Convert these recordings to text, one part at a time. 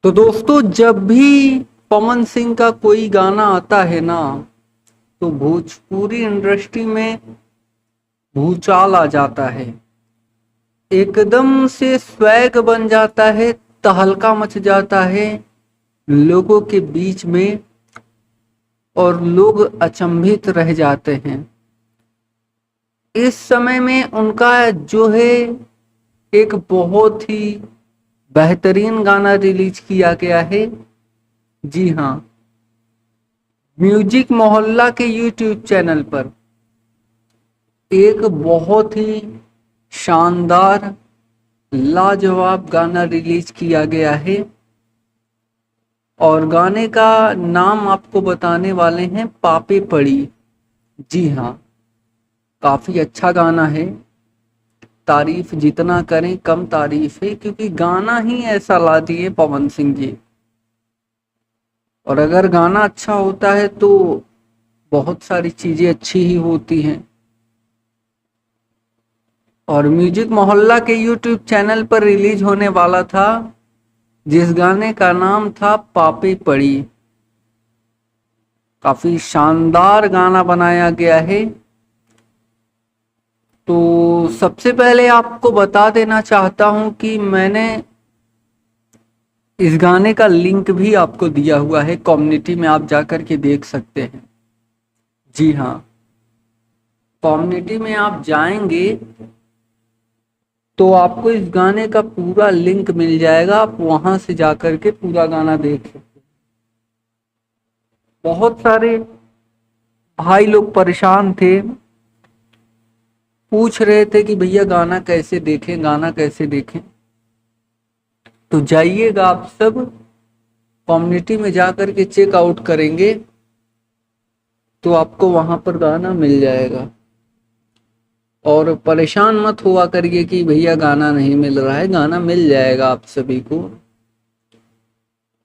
तो दोस्तों, जब भी पवन सिंह का कोई गाना आता है ना, तो भोजपुरी इंडस्ट्री में भूचाल आ जाता है। एकदम से स्वैग बन जाता है, तहलका मच जाता है लोगों के बीच में, और लोग अचंभित रह जाते हैं। इस समय में उनका जो है एक बहुत ही बेहतरीन गाना रिलीज किया गया है। जी हाँ, म्यूजिक मोहल्ला के यूट्यूब चैनल पर एक बहुत ही शानदार लाजवाब गाना रिलीज किया गया है। और गाने का नाम आपको बताने वाले हैं पापे पड़ी। जी हाँ, काफी अच्छा गाना है। तारीफ जितना करें कम तारीफ है, क्योंकि गाना ही ऐसा ला दिए पवन सिंह जी। और अगर गाना अच्छा होता है तो बहुत सारी चीजें अच्छी ही होती हैं। और म्यूजिक मोहल्ला के यूट्यूब चैनल पर रिलीज होने वाला था, जिस गाने का नाम था पापे पड़ी। काफी शानदार गाना बनाया गया है। तो सबसे पहले आपको बता देना चाहता हूं कि मैंने इस गाने का लिंक भी आपको दिया हुआ है, कम्युनिटी में आप जाकर के देख सकते हैं। जी हाँ, कम्युनिटी में आप जाएंगे तो आपको इस गाने का पूरा लिंक मिल जाएगा। आप वहां से जाकर के पूरा गाना देख सकते हैं। बहुत सारे भाई लोग परेशान थे, पूछ रहे थे कि भैया गाना कैसे देखें, गाना कैसे देखें। तो जाइएगा, आप सब कम्युनिटी में जाकर के चेकआउट करेंगे तो आपको वहां पर गाना मिल जाएगा। और परेशान मत हुआ करिए कि भैया गाना नहीं मिल रहा है, गाना मिल जाएगा आप सभी को।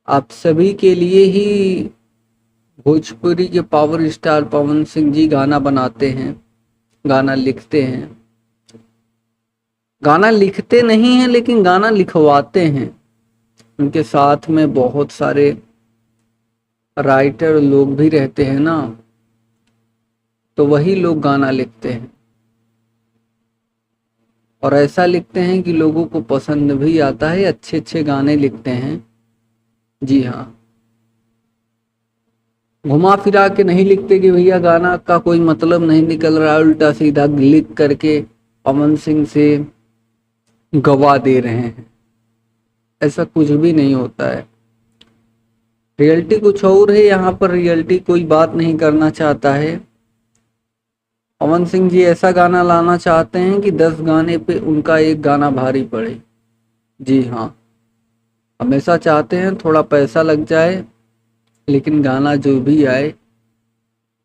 आप सभी के लिए ही भोजपुरी के पावर स्टार पवन सिंह जी गाना बनाते हैं, गाना लिखते हैं। गाना लिखते नहीं हैं लेकिन गाना लिखवाते हैं। उनके साथ में बहुत सारे राइटर लोग भी रहते हैं ना, तो वही लोग गाना लिखते हैं। और ऐसा लिखते हैं कि लोगों को पसंद भी आता है, अच्छे अच्छे गाने लिखते हैं। जी हाँ, घुमा फिरा के नहीं लिखते कि भैया गाना का कोई मतलब नहीं निकल रहा है, उल्टा सीधा लिख करके पवन सिंह से गवा दे रहे हैं। ऐसा कुछ भी नहीं होता है। रियलिटी कुछ और है, यहाँ पर रियलिटी कोई बात नहीं करना चाहता है। पवन सिंह जी ऐसा गाना लाना चाहते हैं कि 10 गाने पे उनका एक गाना भारी पड़े। जी हाँ, हमेशा चाहते हैं थोड़ा पैसा लग जाए, लेकिन गाना जो भी आए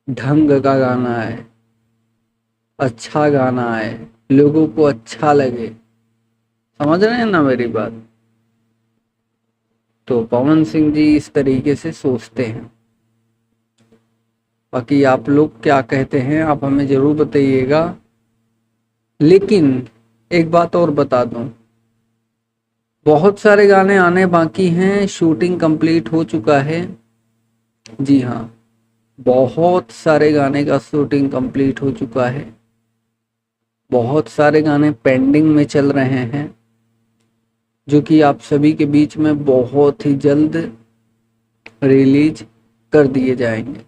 ढंग का गाना आए, अच्छा गाना आए, लोगों को अच्छा लगे। समझ रहे हैं ना मेरी बात? तो पवन सिंह जी इस तरीके से सोचते हैं। बाकी आप लोग क्या कहते हैं, आप हमें जरूर बताइएगा। लेकिन एक बात और बता दूं, बहुत सारे गाने आने बाकी हैं। शूटिंग कंप्लीट हो चुका है। जी हाँ, बहुत सारे गाने का शूटिंग कंप्लीट हो चुका है। बहुत सारे गाने पेंडिंग में चल रहे हैं, जो कि आप सभी के बीच में बहुत ही जल्द रिलीज कर दिए जाएंगे।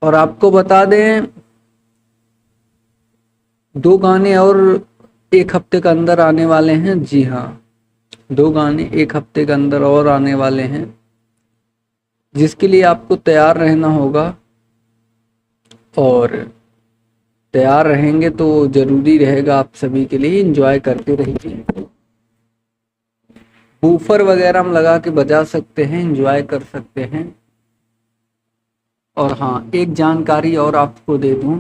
और आपको बता दें, 2 गाने और 1 हफ्ते के अंदर आने वाले हैं। जी हाँ, 2 गाने 1 हफ्ते के अंदर और आने वाले हैं, जिसके लिए आपको तैयार रहना होगा। और तैयार रहेंगे तो जरूरी रहेगा आप सभी के लिए, एंजॉय करते रहिए। बूफर वगैरह हम लगा के बजा सकते हैं, एंजॉय कर सकते हैं। और हाँ, एक जानकारी और आपको दे दूं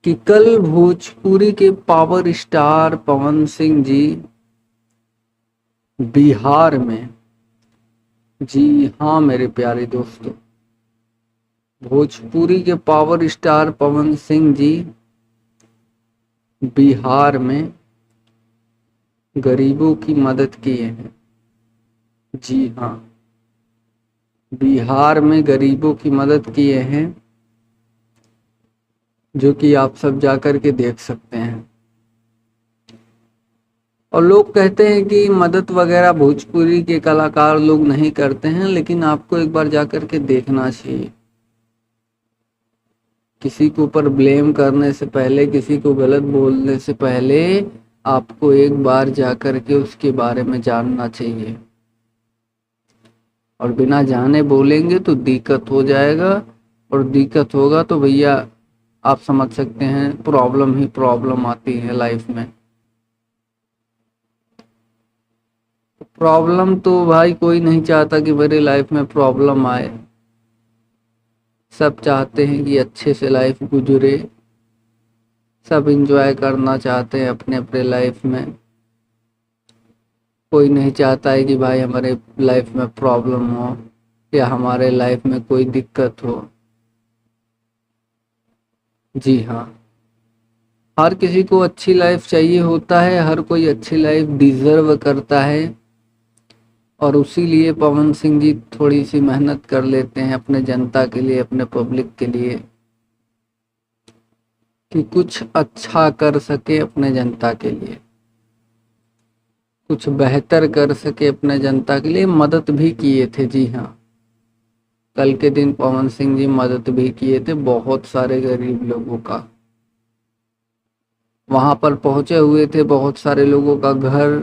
कि कल भोजपुरी के पावर स्टार पवन सिंह जी बिहार में, जी हाँ मेरे प्यारे दोस्तों, भोजपुरी के पावर स्टार पवन सिंह जी बिहार में गरीबों की मदद किए हैं। जी हाँ, बिहार में गरीबों की मदद किए हैं, जो कि आप सब जाकर के देख सकते हैं। और लोग कहते हैं कि मदद वगैरह भोजपुरी के कलाकार लोग नहीं करते हैं, लेकिन आपको एक बार जाकर के देखना चाहिए। किसी के ऊपर ब्लेम करने से पहले, किसी को गलत बोलने से पहले आपको एक बार जाकर के उसके बारे में जानना चाहिए। और बिना जाने बोलेंगे तो दिक्कत हो जाएगा, और दिक्कत होगा तो भैया आप समझ सकते हैं प्रॉब्लम ही प्रॉब्लम आती है लाइफ में। प्रॉब्लम तो भाई कोई नहीं चाहता कि मेरी लाइफ में प्रॉब्लम आए। सब चाहते हैं कि अच्छे से लाइफ गुजरे, सब एंजॉय करना चाहते हैं अपने अपने लाइफ में। कोई नहीं चाहता है कि भाई हमारे लाइफ में प्रॉब्लम हो या हमारे लाइफ में कोई दिक्कत हो। जी हाँ, हर किसी को अच्छी लाइफ चाहिए होता है, हर कोई अच्छी लाइफ डिजर्व करता है। और उसी लिए पवन सिंह जी थोड़ी सी मेहनत कर लेते हैं अपने जनता के लिए, अपने पब्लिक के लिए, कि कुछ अच्छा कर सके अपने जनता के लिए, कुछ बेहतर कर सके अपने जनता के लिए। मदद भी किए थे, जी हाँ, कल के दिन पवन सिंह जी मदद भी किए थे बहुत सारे गरीब लोगों का। वहां पर पहुंचे हुए थे, बहुत सारे लोगों का घर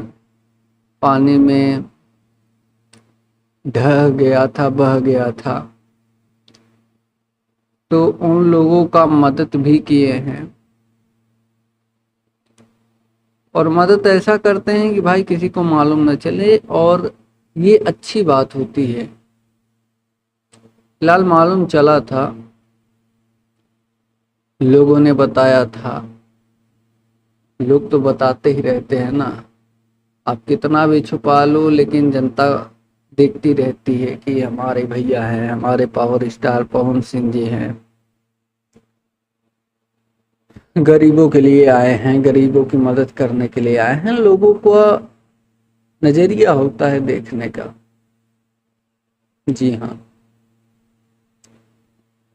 पानी में ढह गया था, बह गया था, तो उन लोगों का मदद भी किए हैं। और मदद ऐसा करते हैं कि भाई किसी को मालूम न चले, और ये अच्छी बात होती है। फिलहाल मालूम चला था, लोगों ने बताया था, लोग तो बताते ही रहते हैं ना, आप कितना भी छुपा लो लेकिन जनता देखती रहती है कि हमारे भैया हैं, हमारे पावर स्टार पवन सिंह जी हैं, गरीबों के लिए आए हैं, गरीबों की मदद करने के लिए आए हैं। लोगों का नजरिया होता है देखने का। जी हाँ,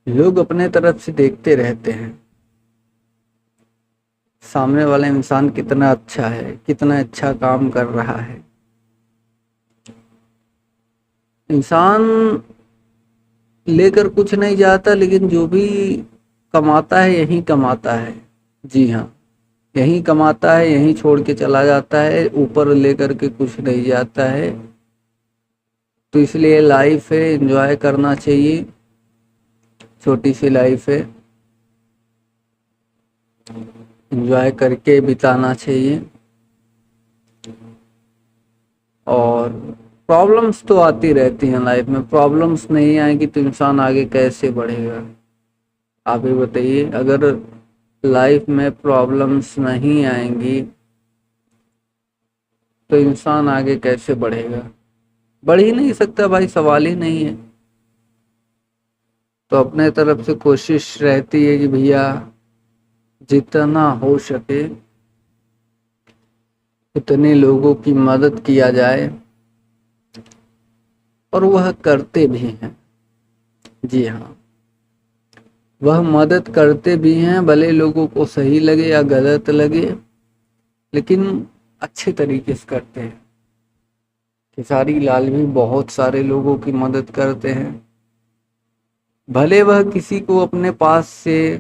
लोग अपने तरफ से देखते रहते हैं सामने वाला इंसान कितना अच्छा है, कितना अच्छा काम कर रहा है। इंसान लेकर कुछ नहीं जाता, लेकिन जो भी कमाता है यहीं कमाता है। जी हाँ, यहीं कमाता है, यहीं छोड़ के चला जाता है, ऊपर लेकर के कुछ नहीं जाता है। तो इसलिए लाइफ है, एंजॉय करना चाहिए, छोटी सी लाइफ है, एंजॉय करके बिताना चाहिए। और प्रॉब्लम्स तो आती रहती हैं लाइफ में, प्रॉब्लम्स नहीं आएगी तो इंसान आगे कैसे बढ़ेगा? आप ही बताइए। अगर लाइफ में प्रॉब्लम्स नहीं आएंगी तो इंसान आगे कैसे बढ़ेगा? बढ़ ही नहीं सकता भाई, सवाल ही नहीं है। तो अपने तरफ से कोशिश रहती है कि भैया जितना हो सके उतने लोगों की मदद किया जाए, और वह करते भी हैं। जी हाँ, वह मदद करते भी हैं, भले लोगों को सही लगे या गलत लगे, लेकिन अच्छे तरीके से करते हैं। खेसारी लाल भी बहुत सारे लोगों की मदद करते हैं, भले वह किसी को अपने पास से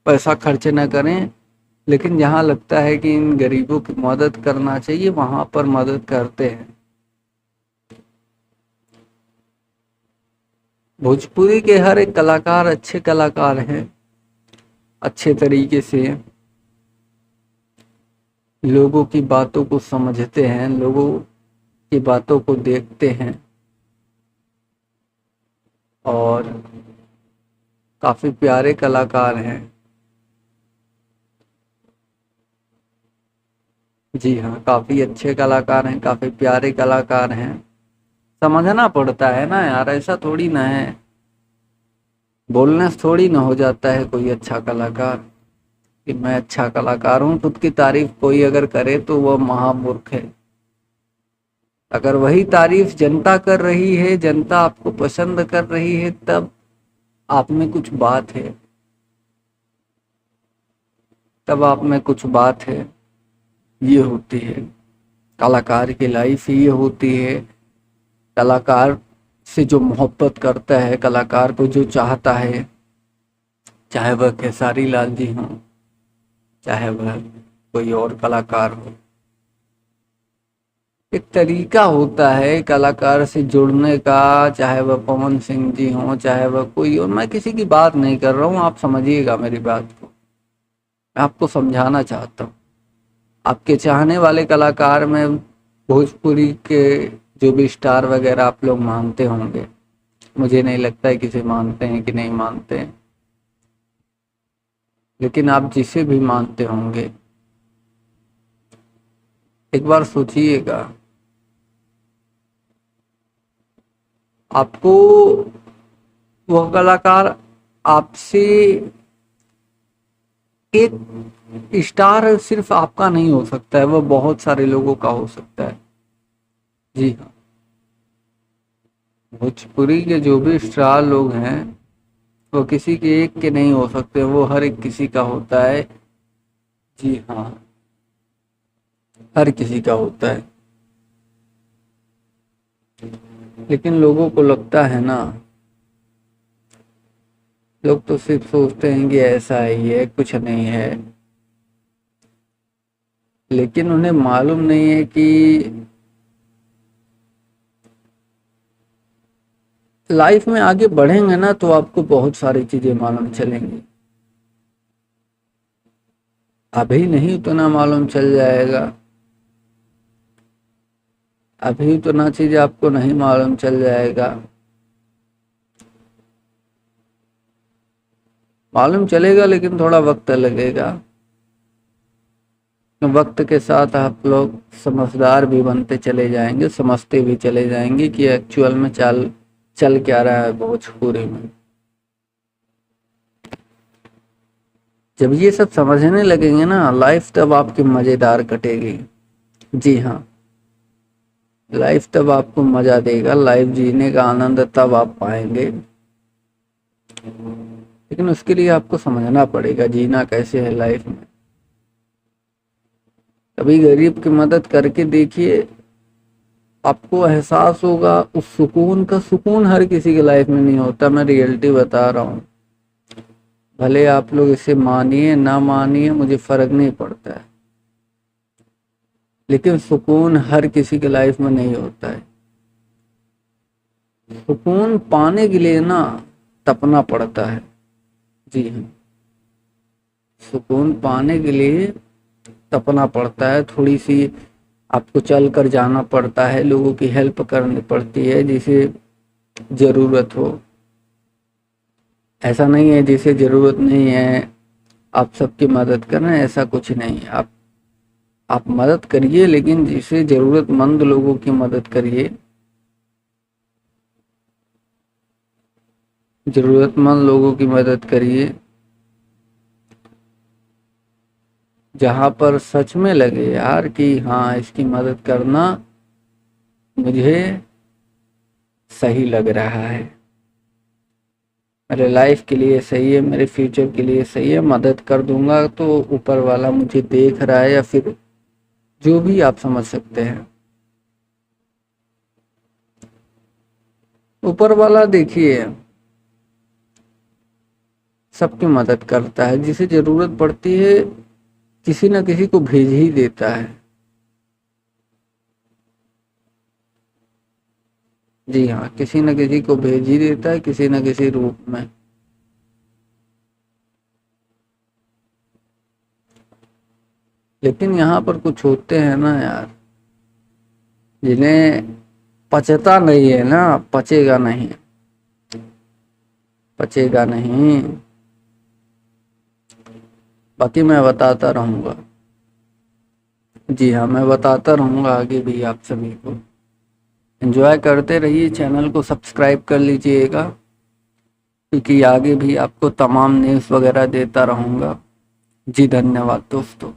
पैसा खर्च न करें, लेकिन जहाँ लगता है कि इन गरीबों की मदद करना चाहिए वहां पर मदद करते हैं। भोजपुरी के हर एक कलाकार अच्छे कलाकार हैं, अच्छे तरीके से लोगों की बातों को समझते हैं, लोगों की बातों को देखते हैं, और काफी प्यारे कलाकार हैं। जी हाँ, काफी अच्छे कलाकार हैं, काफी प्यारे कलाकार हैं। समझना पड़ता है ना यार, ऐसा थोड़ी ना है, बोलने से थोड़ी ना हो जाता है कोई अच्छा कलाकार। कि मैं अच्छा कलाकार हूँ। खुद की तारीफ कोई अगर करे तो वह महामूर्ख है। अगर वही तारीफ जनता कर रही है, जनता आपको पसंद कर रही है, तब आप में कुछ बात है, तब आप में कुछ बात है। ये होती है कलाकार की लाइफ, ये होती है। कलाकार से जो मोहब्बत करता है, कलाकार को जो चाहता है, चाहे वह खेसारी लाल जी हों, चाहे वह कोई और कलाकार हो, एक तरीका होता है कलाकार से जुड़ने का। चाहे वह पवन सिंह जी हों, चाहे वह कोई और, मैं किसी की बात नहीं कर रहा हूँ, आप समझिएगा मेरी बात को। मैं आपको समझाना चाहता हूँ। आपके चाहने वाले कलाकार में भोजपुरी के जो भी स्टार वगैरह आप लोग मानते होंगे, मुझे नहीं लगता है किसी मानते हैं कि नहीं मानते हैं, लेकिन आप जिसे भी मानते होंगे, एक बार सोचिएगा, आपको वह कलाकार आपसे, एक स्टार सिर्फ आपका नहीं हो सकता है, वह बहुत सारे लोगों का हो सकता है। जी हाँ, भोजपुरी के जो भी स्टार लोग हैं वो किसी के एक के नहीं हो सकते, वो हर एक किसी का होता है। जी हाँ, हर किसी का होता है। लेकिन लोगों को लगता है ना, लोग तो सिर्फ सोचते हैं कि ऐसा ही है, कुछ नहीं है, लेकिन उन्हें मालूम नहीं है कि लाइफ में आगे बढ़ेंगे ना तो आपको बहुत सारी चीजें मालूम चलेंगी। अभी नहीं उतना मालूम चल जाएगा, अभी उतना चीज आपको नहीं मालूम चल जाएगा। मालूम चलेगा लेकिन थोड़ा वक्त लगेगा। वक्त के साथ आप लोग समझदार भी बनते चले जाएंगे, समझते भी चले जाएंगे कि एक्चुअल में चल क्या रहा है भोजपुरी में। जब ये सब समझने लगेंगे ना, लाइफ तब आपकी मजेदार कटेगी। जी हाँ, लाइफ तब आपको मजा देगा, लाइफ जीने का आनंद तब आप पाएंगे। लेकिन उसके लिए आपको समझना पड़ेगा जीना कैसे है लाइफ में। कभी गरीब की मदद करके देखिए, आपको एहसास होगा उस सुकून का। सुकून हर किसी की लाइफ में नहीं होता, मैं रियलिटी बता रहा हूँ। भले आप लोग इसे मानिए ना मानिए, मुझे फर्क नहीं पड़ता है, लेकिन सुकून हर किसी की लाइफ में नहीं होता है। सुकून पाने के लिए ना तपना पड़ता है। जी हाँ, सुकून पाने के लिए तपना पड़ता है, थोड़ी सी आपको चल कर जाना पड़ता है, लोगों की हेल्प करनी पड़ती है जिसे जरूरत हो। ऐसा नहीं है जिसे जरूरत नहीं है आप सबकी मदद करें, ऐसा कुछ नहीं है। आप मदद करिए, लेकिन जिसे जरूरतमंद लोगों की मदद करिए। जरूरतमंद लोगों की मदद करिए, जहां पर सच में लगे यार कि हाँ इसकी मदद करना मुझे सही लग रहा है, मेरे लाइफ के लिए सही है, मेरे फ्यूचर के लिए सही है, मदद कर दूंगा तो ऊपर वाला मुझे देख रहा है, या फिर जो भी आप समझ सकते हैं। ऊपर वाला देखिए सबकी मदद करता है, जिसे जरूरत पड़ती है किसी न किसी को भेज ही देता है। जी हाँ, किसी न किसी को भेज ही देता है, किसी न किसी रूप में। लेकिन यहाँ पर कुछ होते हैं ना यार, जिन्हें पचता नहीं है ना, पचेगा नहीं, पचेगा नहीं। बाकी मैं बताता रहूंगा। जी हाँ, मैं बताता रहूंगा आगे भी आप सभी को। एंजॉय करते रहिए, चैनल को सब्सक्राइब कर लीजिएगा, क्योंकि आगे भी आपको तमाम न्यूज़ वगैरह देता रहूँगा। जी धन्यवाद दोस्तों।